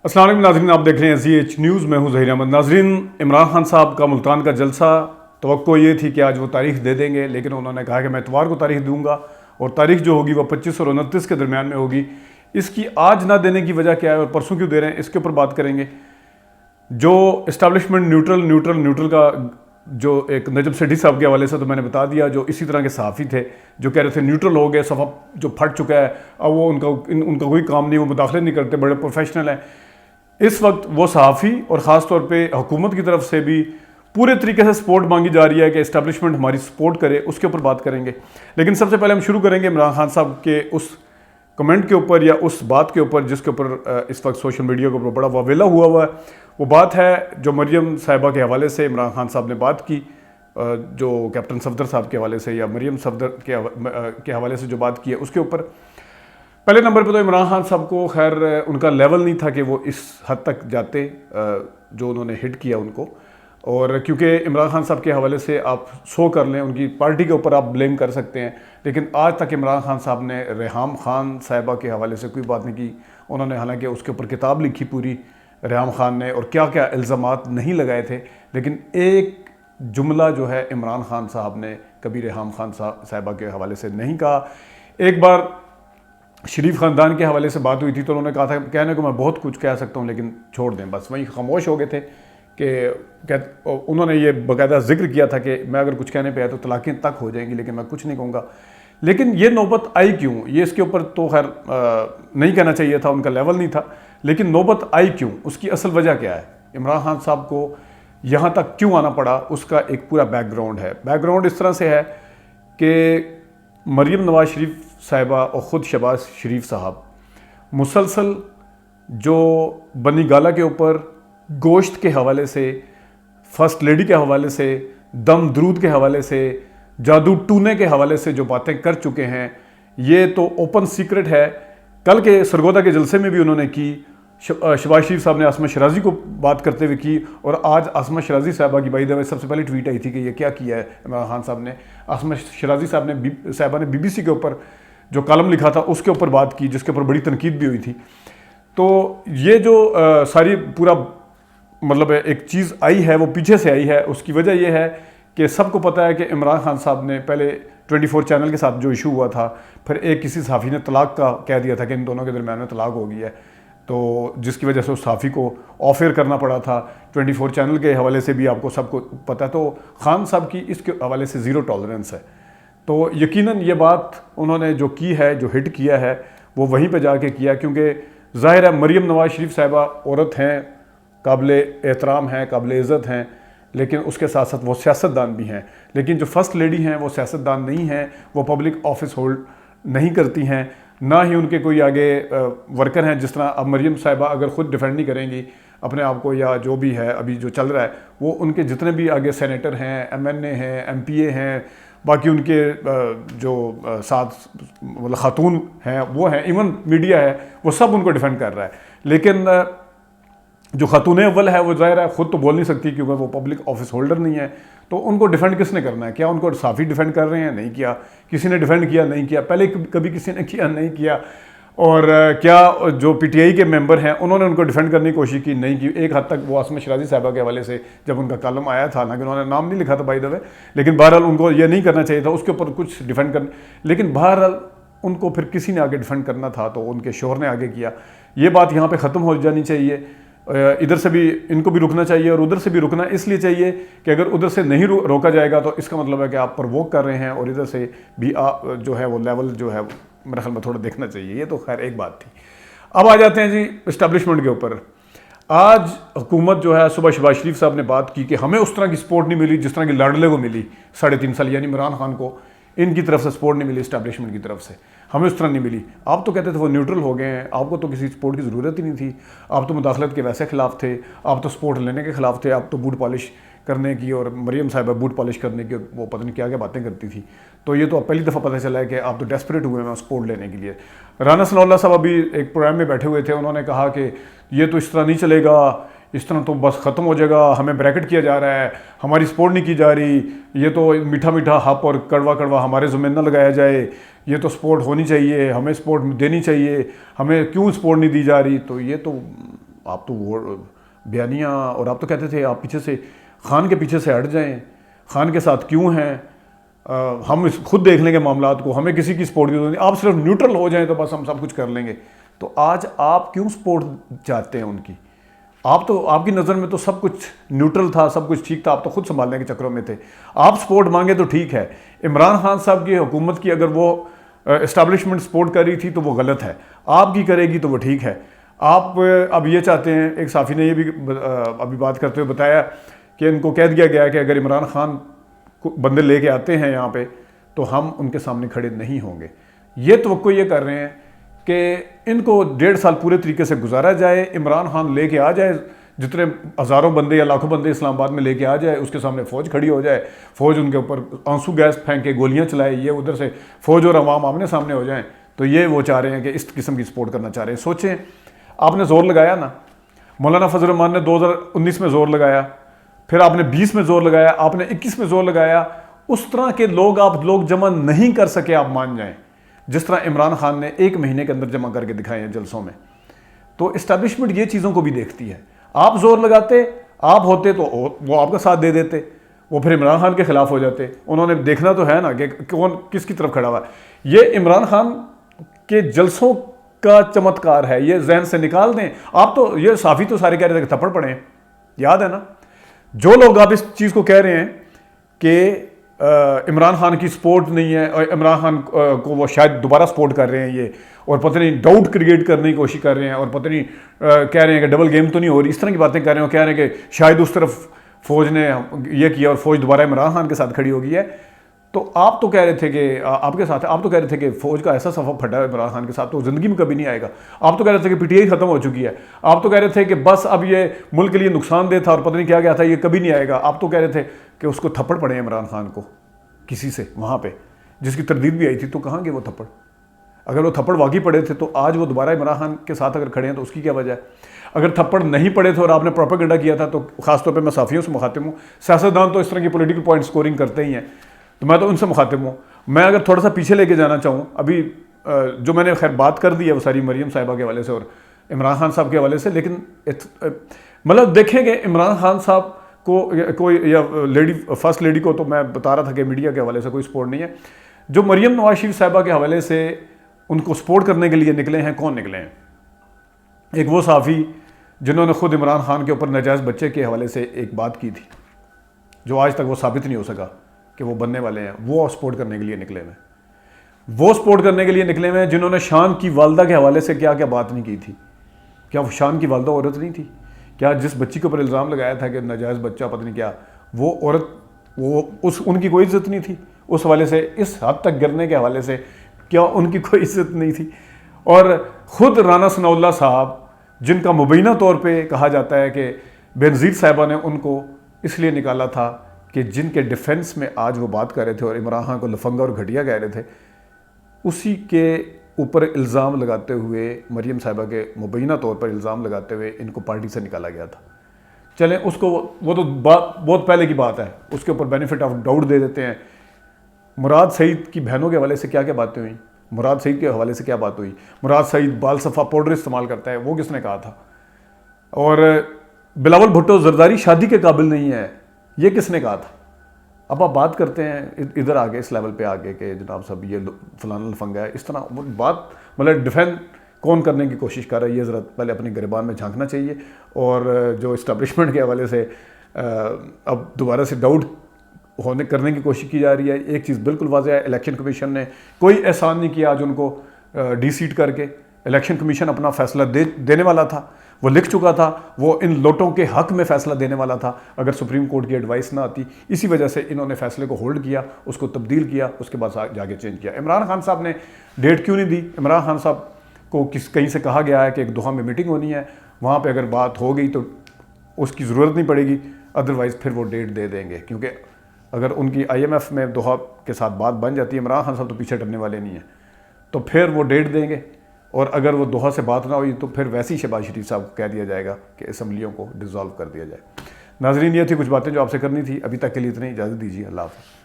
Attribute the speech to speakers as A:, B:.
A: अस्सलाम वालेकुम नाज़रीन, आप देख रहे हैं ZH न्यूज़। मैं हूं ज़हीर अहमद। नाज़रीन, इमरान खान साहब का मुल्तान का जलसा, तवक्को ये थी कि आज वो तारीख़ दे देंगे, लेकिन उन्होंने कहा कि मैं इतवार को तारीख़ दूंगा और तारीख़ जो होगी वो 25 और 29 के दरमियान में होगी। इसकी आज ना देने की वजह क्या है और परसों क्यों दे रहे हैं, इसके ऊपर बात करेंगे। जो इस्टेब्लिशमेंट न्यूट्रल का जो एक नजम सेठी साहब के हवाले से तो मैंने बता दिया, जो इसी तरह के सहाफ़ी थे जो कह रहे थे न्यूट्रल हो गए, सफ़ा जो फट चुका है, अब वो उनका कोई काम नहीं, वो मुदाखले नहीं करते, बड़े प्रोफेशनल हैं। इस वक्त वो सहाफ़ी और ख़ास तौर पे हुकूमत की तरफ से भी पूरे तरीके से सपोर्ट मांगी जा रही है कि इस्टेब्लिशमेंट हमारी सपोर्ट करे, उसके ऊपर बात करेंगे। लेकिन सबसे पहले हम शुरू करेंगे इमरान खान साहब के उस कमेंट के ऊपर या उस बात के ऊपर जिसके ऊपर इस वक्त सोशल मीडिया के ऊपर बड़ा वावेला हुआ है। वो बात है जो मरियम साहिबा के हवाले से इमरान खान साहब ने बात की, जो कैप्टन सफदर साहब के हवाले से या मरियम सफदर के हवाले से जो बात की है उसके ऊपर। पहले नंबर पे तो इमरान खान साहब को खैर उनका लेवल नहीं था कि वो इस हद तक जाते जो उन्होंने हिट किया उनको। और क्योंकि इमरान खान साहब के हवाले से आप सो कर लें, उनकी पार्टी के ऊपर आप ब्लेम कर सकते हैं, लेकिन आज तक इमरान खान साहब ने रेहाम खान साहिबा के हवाले से कोई बात नहीं की। उन्होंने हालांकि उसके ऊपर किताब लिखी पूरी रेहाम खान ने और क्या क्या इल्ज़ामात नहीं लगाए थे, लेकिन एक जुमला जो है इमरान खान साहब ने कभी रेहाम खान साहिबा के हवाले से नहीं कहा। एक बार शरीफ ख़ानदान के हवाले से बात हुई थी तो उन्होंने कहा था कहने को मैं बहुत कुछ कह सकता हूँ लेकिन छोड़ दें, बस वहीं खामोश हो गए थे कि उन्होंने ये बाकायदा जिक्र किया था कि मैं अगर कुछ कहने पे आया तो तलाक़ें तक हो जाएंगी, लेकिन मैं कुछ नहीं कहूँगा। लेकिन ये नौबत आई क्यों, ये इसके ऊपर तो खैर नहीं कहना चाहिए था, उनका लेवल नहीं था, लेकिन नौबत आई क्यों, उसकी असल वजह क्या है, इमरान खान साहब को यहाँ तक क्यों आना पड़ा, उसका एक पूरा बैकग्राउंड है। बैकग्राउंड इस तरह से है कि मरियम नवाज शरीफ साहिबा और ख़ुद शहबाज शरीफ साहब मुसलसल जो बनी गाला के ऊपर गोश्त के हवाले से, फर्स्ट लेडी के हवाले से, दम दरूद के हवाले से, जादू टूने के हवाले से जो बातें कर चुके हैं, ये तो ओपन सीक्रेट है। कल के सरगोदा के जलसे में भी उन्होंने की, शहबाज शरीफ साहब ने आसमा शराजी को बात करते हुए की, और आज आसमा शराजी साहबा की बाई द वे सबसे पहले ट्वीट आई थी कि ये क्या किया है इमरान खान साहब ने। आसमा शराजी साहबा ने BBC के ऊपर जो कॉलम लिखा था उसके ऊपर बात की, जिसके ऊपर बड़ी तनकीद भी हुई थी। तो ये जो सारी पूरा मतलब एक चीज़ आई है वो पीछे से आई है। उसकी वजह यह है कि सबको पता है कि इमरान खान साहब ने पहले 24 चैनल के साथ जो इशू हुआ था, फिर एक किसी सहाफ़ी ने तलाक का कह दिया था कि इन दोनों के दरमियान में तलाक हो गई है, तो जिसकी वजह से उस सहाफ़ी को ऑफ एयर करना पड़ा था। 24 चैनल के हवाले से भी आपको सबको पता है। तो खान साहब की इसके हवाले से ज़ीरो टॉलरेंस है। तो यकीनन ये बात उन्होंने जो की है, जो हिट किया है, वो वहीं पे जाके किया, क्योंकि ज़ाहिर है मरियम नवाज शरीफ साहिबा औरत हैं, काबिल एहतराम हैं, काबिल इज़्ज़त हैं, लेकिन उसके साथ साथ वो सियासतदान भी हैं। लेकिन जो फर्स्ट लेडी हैं वो सियासतदान नहीं हैं, वो पब्लिक ऑफिस होल्ड नहीं करती हैं, ना ही उनके कोई आगे वर्कर हैं। जिस तरह अब मरियम साहिबा अगर ख़ुद डिफेंड नहीं करेंगी अपने आप को, या जो भी है अभी जो चल रहा है, वो उनके जितने भी आगे सेनेटर हैं, MNA हैं, MPA हैं, बाकी उनके जो साथ मतलब खातून हैं वो हैं, इवन मीडिया है, वो सब उनको डिफेंड कर रहा है। लेकिन जो खातून अव्वल है वो ज़ाहिर है ख़ुद तो बोल नहीं सकती क्योंकि वो पब्लिक ऑफिस होल्डर नहीं है, तो उनको डिफेंड किसने करना है? क्या उनको सहाफ़ी डिफेंड कर रहे हैं? नहीं किया। किसी ने डिफेंड किया? नहीं किया। पहले कभी किसी ने किया? नहीं किया। और क्या जो PTI के मेंबर हैं उन्होंने उनको डिफेंड करने की कोशिश की? नहीं की। एक हद तक वो आसमा शराजी साहिबा के हवाले से जब उनका कॉलम आया था, हालांकि उन्होंने नाम नहीं लिखा था बाय द वे, लेकिन बहरहाल उनको ये नहीं करना चाहिए था, उसके ऊपर कुछ डिफेंड करना, लेकिन बहरहाल उनको फिर किसी ने आगे डिफेंड करना था तो उनके शोहर ने आगे किया। ये बात यहाँ पर ख़त्म हो जानी चाहिए। इधर से भी इनको भी रुकना चाहिए और उधर से भी रुकना इसलिए चाहिए कि अगर उधर से नहीं रोका जाएगा तो इसका मतलब है कि आप प्रवोक कर रहे हैं, और इधर से भी जो है वो लेवल जो है मेरे ख्याल में थोड़ा देखना चाहिए। ये तो खैर एक बात थी। अब आ जाते हैं जी इस्टेब्लिशमेंट के ऊपर। आज हुकूमत जो है, सुबह शहबाज शरीफ साहब ने बात की कि हमें उस तरह की सपोर्ट नहीं मिली जिस तरह की लाडले को मिली 3.5 साल, यानी इमरान खान को इनकी तरफ से सपोर्ट नहीं मिली, इस्टेब्लिशमेंट की तरफ से हमें उस तरह नहीं मिली। आप तो कहते थे वो न्यूट्रल हो गए हैं, आपको तो किसी सपोर्ट की ज़रूरत ही नहीं थी, आप तो मुदाखलत के वैसे ख़िलाफ़ थे, आप तो सपोर्ट लेने के ख़िलाफ़ थे, आप तो बूट पॉलिश करने की, और मरियम साहिबा बूट पॉलिश करने की वो पता नहीं क्या क्या बातें करती थी। तो ये तो पहली दफ़ा पता चला है कि आप तो डेस्परेट हुए हैं सपोर्ट लेने के लिए। राना सनाउल्लाह साहब अभी एक प्रोग्राम में बैठे हुए थे, उन्होंने कहा कि ये तो इस तरह नहीं चलेगा, इस तरह तो बस ख़त्म हो जाएगा, हमें ब्रैकेट किया जा रहा है, हमारी सपोर्ट नहीं की जा रही, ये तो मीठा मीठा हप और कड़वा कड़वा हमारे ज़ुम्मे न लगाया जाए, ये तो सपोर्ट होनी चाहिए, हमें सपोर्ट देनी चाहिए, हमें क्यों सपोर्ट नहीं दी जा रही। तो ये तो آپ تو وہ بیانیاں، اور آپ تو کہتے تھے آپ پیچھے سے خان کے پیچھے سے ہٹ جائیں، خان کے ساتھ کیوں ہیں، ہم خود دیکھ لیں گے معاملات کو، ہمیں کسی کی سپورٹ کی ضرورت نہیں، آپ صرف نیوٹرل ہو جائیں تو بس ہم سب کچھ کر لیں گے. تو آج آپ کیوں سپورٹ چاہتے ہیں ان کی؟ آپ کی نظر میں تو سب کچھ نیوٹرل تھا، سب کچھ ٹھیک تھا، آپ تو خود سنبھالنے کے چکروں میں تھے. آپ سپورٹ مانگے تو ٹھیک ہے، عمران خان صاحب کی حکومت کی اگر وہ اسٹیبلشمنٹ سپورٹ کر رہی تھی تو وہ غلط ہے، آپ کی کرے گی تو وہ ٹھیک ہے. آپ اب یہ چاہتے ہیں، ایک صحافی نے یہ بھی ابھی بات کرتے ہوئے بتایا کہ ان کو کہہ دیا گیا کہ اگر عمران خان بندے لے کے آتے ہیں یہاں پہ تو ہم ان کے سامنے کھڑے نہیں ہوں گے. یہ توقع یہ کر رہے ہیں کہ ان کو 1.5 سال پورے طریقے سے گزارا جائے، عمران خان لے کے آ جائے، جتنے ہزاروں بندے یا لاکھوں بندے اسلام آباد میں لے کے آ جائے، اس کے سامنے فوج کھڑی ہو جائے، فوج ان کے اوپر آنسو گیس پھینک کے گولیاں چلائے، یہ ادھر سے فوج اور عوام آمنے سامنے ہو جائیں. تو یہ وہ چاہ رہے ہیں کہ اس قسم کی سپورٹ کرنا چاہ رہے ہیں. سوچیں، آپ نے زور لگایا نا، مولانا فضل الرحمان نے 2019 میں زور لگایا، پھر آپ نے 20 میں زور لگایا، آپ نے 21 میں زور لگایا. اس طرح کے لوگ جمع نہیں کر سکے، آپ مان جائیں، جس طرح عمران خان نے 1 مہینے کے اندر جمع کر کے دکھائے ہیں جلسوں میں. تو اسٹیبلشمنٹ یہ چیزوں کو بھی دیکھتی ہے. آپ زور لگاتے، آپ ہوتے تو وہ آپ کا ساتھ دے دیتے، وہ پھر عمران خان کے خلاف ہو جاتے. انہوں نے دیکھنا تو ہے نا کہ کون کس کی طرف کھڑا ہوا ہے. یہ عمران خان کے جلسوں کا چمتکار ہے، یہ ذہن سے نکال دیں. آپ تو یہ صحافی تو سارے کہہ رہے تھے کہ تھپڑ پڑے ہیں، یاد ہے نا. جو لوگ آپ اس چیز کو کہہ رہے ہیں کہ عمران خان کی سپورٹ نہیں ہے اور عمران خان کو وہ شاید دوبارہ سپورٹ کر رہے ہیں یہ، اور پتہ نہیں ڈاؤٹ کریٹ کرنے کی کوشش کر رہے ہیں، اور پتہ نہیں کہہ رہے ہیں کہ ڈبل گیم تو نہیں ہو رہی، اس طرح کی باتیں کر رہے ہیں، اور کہہ رہے ہیں کہ شاید اس طرف فوج نے یہ کیا اور فوج دوبارہ عمران خان کے ساتھ کھڑی ہو گئی ہے. تو آپ تو کہہ رہے تھے کہ آپ کے ساتھ، آپ تو کہہ رہے تھے کہ فوج کا ایسا صفحہ پھٹا ہے عمران خان کے ساتھ تو زندگی میں کبھی نہیں آئے گا. آپ تو کہہ رہے تھے کہ پی ٹی آئی ختم ہو چکی ہے. آپ تو کہہ رہے تھے کہ بس اب یہ ملک کے لیے نقصان دہ تھا اور پتہ نہیں کیا گیا تھا، یہ کبھی نہیں آئے گا. آپ تو کہہ رہے تھے کہ اس کو تھپڑ پڑے عمران خان کو کسی سے وہاں پہ، جس کی تردید بھی آئی تھی. تو کہاں گئے وہ تھپڑ؟ اگر وہ تھپڑ واقعی پڑے تھے تو آج وہ دوبارہ عمران خان کے ساتھ اگر کھڑے ہیں تو اس کی کیا وجہ ہے؟ اگر تھپڑ نہیں پڑے تھے اور آپ نے پروپیگنڈا کیا تھا، تو خاص طور پہ میں صحافیوں سے مخاطب ہوں، سیاستدان تو اس طرح کی پولیٹیکل پوائنٹ سکورنگ کرتے ہی ہیں، تو میں تو ان سے مخاطب ہوں. میں اگر تھوڑا سا پیچھے لے کے جانا چاہوں، ابھی جو میں نے خیر بات کر دی ہے وہ ساری مریم صاحبہ کے حوالے سے اور عمران خان صاحب کے حوالے سے، لیکن مطلب دیکھیں کہ عمران خان صاحب کو کوئی یا فرسٹ لیڈی کو تو میں بتا رہا تھا کہ میڈیا کے حوالے سے کوئی سپورٹ نہیں ہے. جو مریم نواز شریف صاحبہ کے حوالے سے ان کو سپورٹ کرنے کے لیے نکلے ہیں، کون نکلے ہیں؟ ایک وہ صحافی جنہوں نے خود عمران خان کے اوپر ناجائز بچے کے حوالے سے ایک بات کی تھی، جو آج تک وہ ثابت نہیں ہو سکا کہ وہ بننے والے ہیں، وہ سپورٹ کرنے کے لیے نکلے ہوئے. وہ سپورٹ کرنے کے لیے نکلے ہوئے ہیں جنہوں نے شان کی والدہ کے حوالے سے کیا کیا بات نہیں کی تھی. کیا وہ شان کی والدہ عورت نہیں تھی؟ کیا جس بچی کے اوپر الزام لگایا تھا کہ ناجائز بچہ پتہ نہیں کیا، وہ عورت، وہ ان کی کوئی عزت نہیں تھی اس حوالے سے؟ اس حد تک گرنے کے حوالے سے کیا ان کی کوئی عزت نہیں تھی؟ اور خود رانا ثناء اللہ صاحب، جن کا مبینہ طور پہ کہا جاتا ہے کہ بینظیر صاحبہ نے ان کو اس لیے نکالا تھا کہ جن کے ڈیفنس میں آج وہ بات کر رہے تھے اور عمران خان کو لفنگا اور گھٹیا کہہ رہے تھے، اسی کے اوپر الزام لگاتے ہوئے، مریم صاحبہ کے مبینہ طور پر الزام لگاتے ہوئے ان کو پارٹی سے نکالا گیا تھا. چلیں اس کو، وہ تو بہت پہلے کی بات ہے، اس کے اوپر بینیفٹ آف ڈاؤٹ دے دیتے ہیں. مراد سعید کی بہنوں کے حوالے سے کیا کیا باتیں ہوئیں؟ مراد سعید کے حوالے سے کیا بات ہوئی؟ مراد سعید بال صفا پاؤڈر استعمال کرتا ہے، وہ کس نے کہا تھا؟ اور بلاول بھٹو زرداری شادی کے قابل نہیں ہے، یہ کس نے کہا تھا؟ اب آپ بات کرتے ہیں ادھر آگے اس لیول پہ آگے کہ جناب صاحب یہ فلانا لفنگا ہے، اس طرح وہ بات مطلب ڈیفینڈ کون کرنے کی کوشش کر رہا ہے؟ یہ ذرا پہلے اپنی گریبان میں جھانکنا چاہیے. اور جو اسٹیبلشمنٹ کے حوالے سے اب دوبارہ سے ڈاؤٹ کرنے کی کوشش کی جا رہی ہے، ایک چیز بالکل واضح ہے، الیکشن کمیشن نے کوئی احسان نہیں کیا آج ان کو ڈی سیٹ کر کے. الیکشن کمیشن اپنا فیصلہ دینے والا تھا، وہ لکھ چکا تھا، وہ ان لوٹوں کے حق میں فیصلہ دینے والا تھا اگر سپریم کورٹ کی ایڈوائس نہ آتی. اسی وجہ سے انہوں نے فیصلے کو ہولڈ کیا، اس کو تبدیل کیا، اس کے بعد جا کے چینج کیا. عمران خان صاحب نے ڈیٹ کیوں نہیں دی؟ عمران خان صاحب کو کہیں سے کہا گیا ہے کہ ایک دوحہ میں میٹنگ ہونی ہے، وہاں پہ اگر بات ہو گئی تو اس کی ضرورت نہیں پڑے گی، ادروائز پھر وہ ڈیٹ دے دیں گے. کیونکہ اگر ان کی آئی ایم ایف میں دوحہ کے ساتھ بات بن جاتی ہے، عمران خان صاحب تو پیچھے ہٹنے والے نہیں ہیں، تو پھر وہ ڈیٹ دیں گے. اور اگر وہ دوحہ سے بات نہ ہوئی تو پھر ویسے ہی شہباز شریف صاحب کو کہہ دیا جائے گا کہ اسمبلیوں کو ڈیزالو کر دیا جائے. ناظرین، یہ تھی کچھ باتیں جو آپ سے کرنی تھی. ابھی تک کے لیے اتنی اجازت دیجیے. اللہ حافظ.